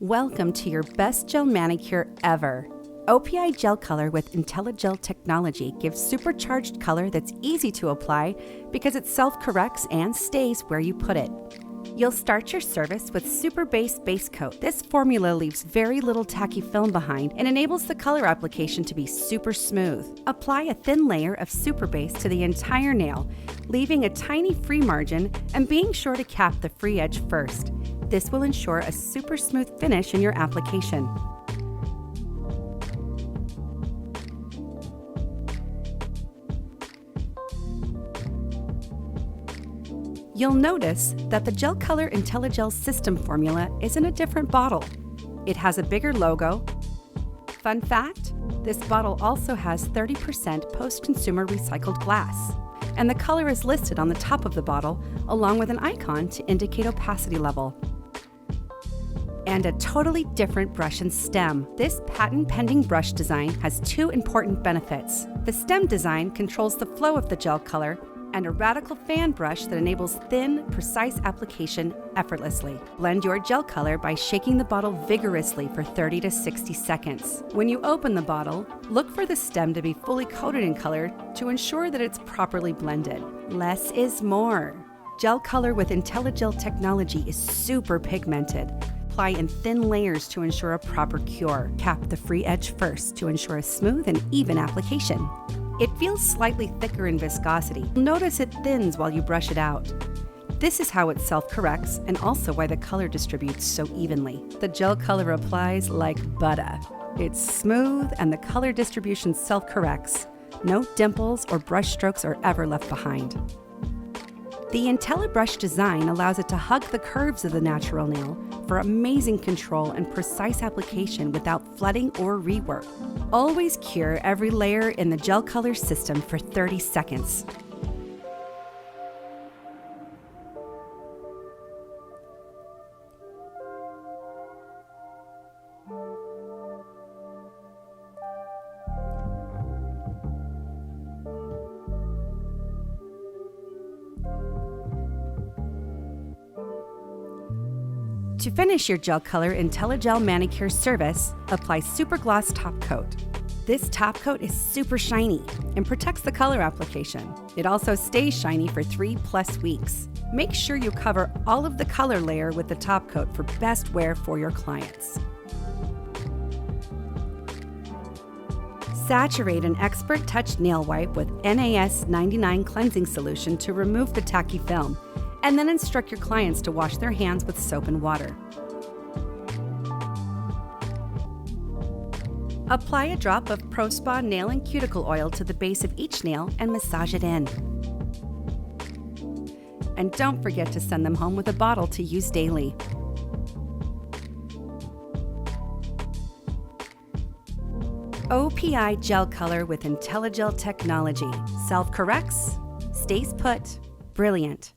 Welcome to your best gel manicure ever. OPI GelColor with intelligel technology gives supercharged color that's easy to apply because it self-corrects and stays where you put it. You'll start your service with Super Base Base Coat. This formula leaves very little tacky film behind and enables the color application to be super smooth. Apply a thin layer of Super Base to the entire nail, leaving a tiny free margin and being sure to cap the free edge first. This will ensure a super smooth finish in your application. You'll notice that the GelColor IntelliGel system formula is in a different bottle. It has a bigger logo. Fun fact, this bottle also has 30% post-consumer recycled glass, and the color is listed on the top of the bottle along with an icon to indicate opacity level. And a totally different brush and stem. This patent-pending brush design has two important benefits. The stem design controls the flow of the gel color, and a radical fan brush that enables thin, precise application effortlessly. Blend your gel color by shaking the bottle vigorously for 30 to 60 seconds. When you open the bottle, look for the stem to be fully coated in color to ensure that it's properly blended. Less is more. Gel color with intelligel technology is super pigmented. Apply in thin layers to ensure a proper cure. Cap the free edge first to ensure a smooth and even application. It feels slightly thicker in viscosity. Notice it thins while you brush it out. This is how it self-corrects and also why the color distributes so evenly. The gel color applies like butter. It's smooth and the color distribution self-corrects. No dimples or brush strokes are ever left behind. The IntelliBrush design allows it to hug the curves of the natural nail for amazing control and precise application without flooding or rework. Always cure every layer in the gel color system for 30 seconds. To finish your GelColor IntelliGel manicure service, apply Super Gloss Top Coat. This top coat is super shiny and protects the color application. It also stays shiny for 3+ weeks. Make sure you cover all of the color layer with the top coat for best wear for your clients. Saturate an Expert Touch nail wipe with NAS 99 cleansing solution to remove the tacky film, and then instruct your clients to wash their hands with soap and water. Apply a drop of Pro Spa nail and cuticle oil to the base of each nail and massage it in. And don't forget to send them home with a bottle to use daily. OPI GelColor with intelligel technology. Self-corrects, stays put, brilliant.